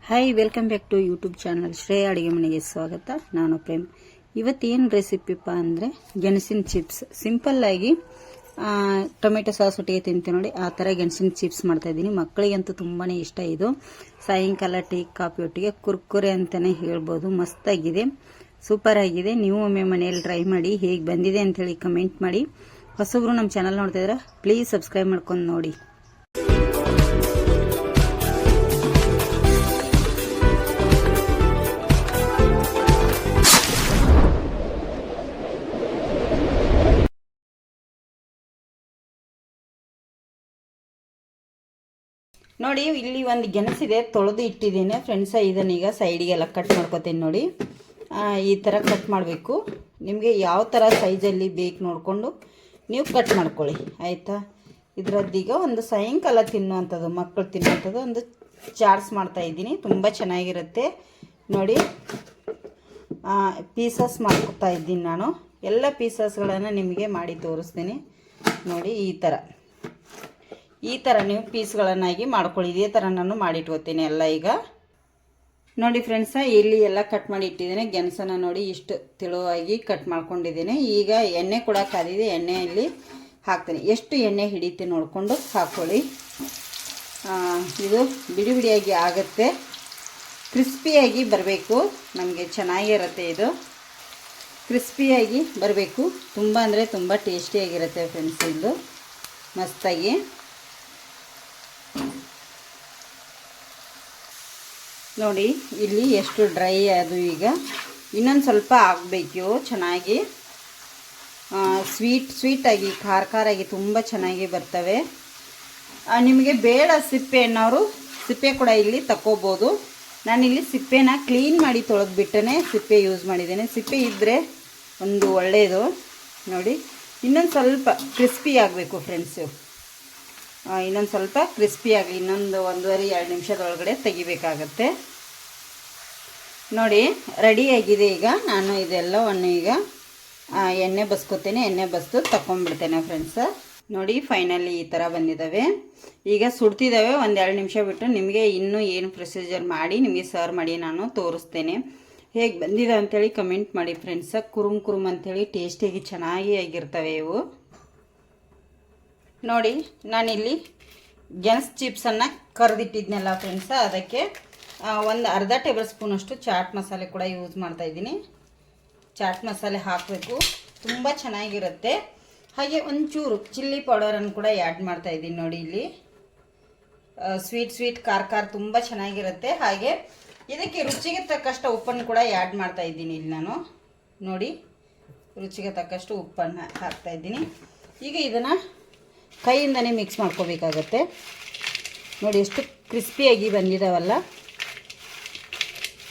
Hi welcome back to YouTube channel Shreya ಅಡುಗೆ ಮನೆಗೆ ಸ್ವಾಗತ. ನಾನು ಪ್ರೇಮ್. ಇವತ್ತೇನು ರೆಸಿಪಿಪ್ಪ ಅಂದರೆ ಗೆಣಸಿನ ಚಿಪ್ಸ್. ಸಿಂಪಲ್ಲಾಗಿ ಟೊಮೆಟೊ ಸಾಸ್ ಒಟ್ಟಿಗೆ ತಿಂತೀವಿ ನೋಡಿ, ಆ ಥರ ಗೆಣಸಿನ ಚಿಪ್ಸ್ ಮಾಡ್ತಾಯಿದ್ದೀನಿ. ಮಕ್ಕಳಿಗಂತೂ ತುಂಬಾ ಇಷ್ಟ ಇದು. ಸಾಯಂಕಾಲ ಟೀ ಕಾಫಿ ಒಟ್ಟಿಗೆ ಕುರ್ಕುರೆ ಅಂತಲೇ ಹೇಳ್ಬೋದು. ಮಸ್ತಾಗಿದೆ, ಸೂಪರ್ ಆಗಿದೆ. ನೀವು ಒಮ್ಮೆ ಮನೆಯಲ್ಲಿ ಟ್ರೈ ಮಾಡಿ, ಹೇಗೆ ಬಂದಿದೆ ಅಂಥೇಳಿ ಕಮೆಂಟ್ ಮಾಡಿ. ಹೊಸಬ್ರು ನಮ್ಮ ಚಾನಲ್ ನೋಡ್ತಾಯಿದ್ರೆ ಪ್ಲೀಸ್ ಸಬ್ಸ್ಕ್ರೈಬ್ ಮಾಡ್ಕೊಂಡು ನೋಡಿ. ನೋಡಿ, ಇಲ್ಲಿ ಒಂದು ಗೆಣಸಿದೆ, ತೊಳೆದು ಇಟ್ಟಿದ್ದೇನೆ ಫ್ರೆಂಡ್ಸ. ಇದನ್ನೀಗ ಸೈಡಿಗೆಲ್ಲ ಕಟ್ ಮಾಡ್ಕೊತೀನಿ ನೋಡಿ. ಈ ಥರ ಕಟ್ ಮಾಡಬೇಕು. ನಿಮಗೆ ಯಾವ ಥರ ಸೈಜಲ್ಲಿ ಬೇಕು ನೋಡಿಕೊಂಡು ನೀವು ಕಟ್ ಮಾಡ್ಕೊಳ್ಳಿ, ಆಯಿತಾ. ಇದರದ್ದೀಗ ಒಂದು ಸಾಯಂಕಾಲ ತಿನ್ನುವಂಥದ್ದು, ಮಕ್ಕಳು ತಿನ್ನುವಂಥದ್ದು ಒಂದು ಚಾಟ್ಸ್ ಮಾಡ್ತಾಯಿದ್ದೀನಿ. ತುಂಬ ಚೆನ್ನಾಗಿರುತ್ತೆ ನೋಡಿ. ಪೀಸಸ್ ಮಾಡ್ಕೊತಾ ಇದ್ದೀನಿ ನಾನು. ಎಲ್ಲ ಪೀಸಸ್ಗಳನ್ನು ನಿಮಗೆ ಮಾಡಿ ತೋರಿಸ್ತೀನಿ ನೋಡಿ. ಈ ಥರ ನೀವು ಪೀಸ್ಗಳನ್ನಾಗಿ ಮಾಡ್ಕೊಳ್ಳಿ. ಇದೇ ಥರ ನಾನು ಮಾಡಿಟ್ಕೋತೀನಿ ಎಲ್ಲ. ಈಗ ನೋಡಿ ಫ್ರೆಂಡ್ಸ, ಇಲ್ಲಿ ಎಲ್ಲ ಕಟ್ ಮಾಡಿ ಇಟ್ಟಿದ್ದೇನೆ. ಗೆಣಸನ್ನು ನೋಡಿ ಇಷ್ಟು ತೆಳುವಾಗಿ ಕಟ್ ಮಾಡ್ಕೊಂಡಿದ್ದೇನೆ. ಈಗ ಎಣ್ಣೆ ಕೂಡ ಕಾದಿದೆ, ಎಣ್ಣೆಯಲ್ಲಿ ಹಾಕ್ತೀನಿ. ಎಷ್ಟು ಎಣ್ಣೆ ಹಿಡಿತೆ ನೋಡಿಕೊಂಡು ಹಾಕ್ಕೊಳ್ಳಿ. ಇದು ಬಿಡಿ ಬಿಡಿಯಾಗಿ ಆಗುತ್ತೆ, ಕ್ರಿಸ್ಪಿಯಾಗಿ ಬರಬೇಕು. ನಮಗೆ ಚೆನ್ನಾಗಿರುತ್ತೆ ಇದು, ಕ್ರಿಸ್ಪಿಯಾಗಿ ಬರಬೇಕು. ತುಂಬ ಅಂದರೆ ತುಂಬ ಟೇಸ್ಟಿಯಾಗಿರುತ್ತೆ ಫ್ರೆಂಡ್ಸ್. ಇದು ಮಸ್ತಾಗಿ ನೋಡಿ. ಇಲ್ಲಿ ಎಷ್ಟು ಡ್ರೈ ಅದು. ಈಗ ಇನ್ನೊಂದು ಸ್ವಲ್ಪ ಆಗಬೇಕು ಚೆನ್ನಾಗಿ. ಸ್ವೀಟಾಗಿ ಖಾರಾಗಿ ತುಂಬ ಚೆನ್ನಾಗಿ ಬರ್ತವೆ. ನಿಮಗೆ ಬೇಡ ಸಿಪ್ಪೆ ಅನ್ನೋರು ಸಿಪ್ಪೆ ಕೂಡ ಇಲ್ಲಿ ತಗೋಬೋದು. ನಾನಿಲ್ಲಿ ಸಿಪ್ಪೆನ ಕ್ಲೀನ್ ಮಾಡಿ ತೊಳೆದ್ಬಿಟ್ಟೇ ಸಿಪ್ಪೆ ಯೂಸ್ ಮಾಡಿದ್ದೇನೆ. ಸಿಪ್ಪೆ ಇದ್ದರೆ ಒಂದು ಒಳ್ಳೆಯದು ನೋಡಿ. ಇನ್ನೊಂದು ಸ್ವಲ್ಪ ಕ್ರಿಸ್ಪಿ ಆಗಬೇಕು ಫ್ರೆಂಡ್ಸು. ಇನ್ನೊಂದು ಸ್ವಲ್ಪ ಕ್ರಿಸ್ಪಿ ಆಗಲಿ. ಇನ್ನೊಂದು 1.5-2 ನಿಮಿಷದೊಳಗಡೆ ತೆಗಿಬೇಕಾಗತ್ತೆ ನೋಡಿ. ರೆಡಿಯಾಗಿದೆ. ಈಗ ನಾನು ಇದೆಲ್ಲವನ್ನು ಈಗ ಎಣ್ಣೆ ಬಸ್ಕೊತೇನೆ. ಎಣ್ಣೆ ಬಸ್ದು ತಗೊಂಡ್ಬಿಡ್ತೇನೆ ಫ್ರೆಂಡ್ಸ. ನೋಡಿ, ಫೈನಲಿ ಈ ಥರ ಬಂದಿದ್ದಾವೆ. ಈಗ ಸುಡ್ತಿದ್ದಾವೆ. 1-2 ನಿಮಿಷ ಬಿಟ್ಟು ನಿಮಗೆ ಇನ್ನೂ ಏನು ಪ್ರೊಸೀಜರ್ ಮಾಡಿ ನಿಮಗೆ ಸರ್ವ್ ಮಾಡಿ ನಾನು ತೋರಿಸ್ತೇನೆ. ಹೇಗೆ ಬಂದಿದೆ ಅಂಥೇಳಿ ಕಮೆಂಟ್ ಮಾಡಿ ಫ್ರೆಂಡ್ಸ. ಕುರುಮ್ ಅಂಥೇಳಿ ಟೇಸ್ಟಿಯಾಗಿ ಚೆನ್ನಾಗಿ ಆಗಿರ್ತವೆ ಇವು ನೋಡಿ. ನಾನಿಲ್ಲಿ ಗೆಣಸು ಚಿಪ್ಸನ್ನು ಕರೆದಿಟ್ಟಿದ್ನಲ್ಲ ಫ್ರೆಂಡ್ಸ, ಅದಕ್ಕೆ ಒಂದು ಅರ್ಧ ಟೇಬಲ್ ಸ್ಪೂನಷ್ಟು ಚಾಟ್ ಮಸಾಲೆ ಕೂಡ ಯೂಸ್ ಮಾಡ್ತಾಯಿದ್ದೀನಿ. ಚಾಟ್ ಮಸಾಲೆ ಹಾಕಬೇಕು, ತುಂಬ ಚೆನ್ನಾಗಿರುತ್ತೆ. ಹಾಗೆ ಒಂಚೂರು ಚಿಲ್ಲಿ ಪೌಡರನ್ನು ಕೂಡ ಆ್ಯಡ್ ಮಾಡ್ತಾಯಿದ್ದೀನಿ ನೋಡಿ. ಇಲ್ಲಿ ಸ್ವೀಟ್ ಖಾರ ತುಂಬ ಚೆನ್ನಾಗಿರುತ್ತೆ. ಹಾಗೆ ಇದಕ್ಕೆ ರುಚಿಗೆ ತಕ್ಕಷ್ಟು ಉಪ್ಪನ್ನು ಕೂಡ ಆ್ಯಡ್ ಮಾಡ್ತಾಯಿದ್ದೀನಿ ಇಲ್ಲಿ ನಾನು ನೋಡಿ. ರುಚಿಗೆ ತಕ್ಕಷ್ಟು ಉಪ್ಪನ್ನು ಹಾಕ್ತಾಯಿದ್ದೀನಿ. ಈಗ ಇದನ್ನು ಕೈಯಿಂದನೇ ಮಿಕ್ಸ್ ಮಾಡ್ಕೋಬೇಕಾಗತ್ತೆ ನೋಡಿ. ಎಷ್ಟು ಕ್ರಿಸ್ಪಿಯಾಗಿ ಬಂದಿದ್ದಾವಲ್ಲ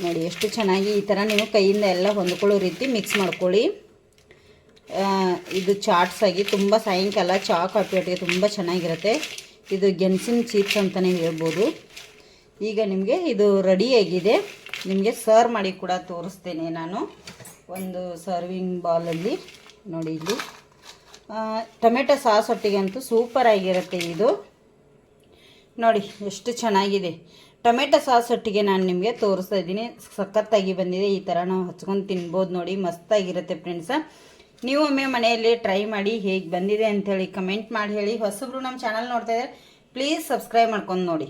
ನೋಡಿ, ಎಷ್ಟು ಚೆನ್ನಾಗಿ. ಈ ಥರ ನೀವು ಕೈಯಿಂದ ಎಲ್ಲ ಹೊಂದ್ಕೊಳ್ಳೋ ರೀತಿ ಮಿಕ್ಸ್ ಮಾಡ್ಕೊಳ್ಳಿ. ಇದು ಚಾಟ್ಸ್ ಆಗಿ ತುಂಬ ಸಾಯಂಕಾಲ ಚಾ ಕಾಫಿ ಒಟ್ಟಿಗೆ ತುಂಬ ಚೆನ್ನಾಗಿರುತ್ತೆ. ಇದು ಗೆಣಸಿನ ಚಿಪ್ಸ್ ಅಂತಲೇ ಹೇಳ್ಬೋದು. ಈಗ ನಿಮಗೆ ಇದು ರೆಡಿಯಾಗಿದೆ. ನಿಮಗೆ ಸರ್ವ್ ಮಾಡಿ ಕೂಡ ತೋರಿಸ್ತೇನೆ ನಾನು ಒಂದು ಸರ್ವಿಂಗ್ ಬೌಲಲ್ಲಿ ನೋಡಿ. ಇಲ್ಲಿ ಟೊಮೆಟೊ ಸಾಸ್ ಒಟ್ಟಿಗಂತೂ ಸೂಪರ್ ಆಗಿರುತ್ತೆ ಇದು ನೋಡಿ. ಎಷ್ಟು ಚೆನ್ನಾಗಿದೆ. ಟೊಮೆಟೊ ಸಾಸ್ ಒಟ್ಟಿಗೆ ನಾನು ನಿಮಗೆ ತೋರಿಸ್ತಾ ಇದ್ದೀನಿ. ಸಖತ್ತಾಗಿ ಬಂದಿದೆ. ಈ ಥರ ನಾವು ಹಚ್ಕೊಂಡು ತಿನ್ಬೋದು ನೋಡಿ. ಮಸ್ತಾಗಿರುತ್ತೆ ಫ್ರೆಂಡ್ಸ. ನೀವು ಒಮ್ಮೆ ಮನೆಯಲ್ಲಿ ಟ್ರೈ ಮಾಡಿ, ಹೇಗೆ ಬಂದಿದೆ ಅಂಥೇಳಿ ಕಮೆಂಟ್ ಮಾಡಿ ಹೇಳಿ. ಹೊಸಬ್ರು ನಮ್ಮ ಚಾನಲ್ ನೋಡ್ತಾ ಇದ್ದಾರೆ ಪ್ಲೀಸ್ ಸಬ್ಸ್ಕ್ರೈಬ್ ಮಾಡ್ಕೊಂಡು ನೋಡಿ.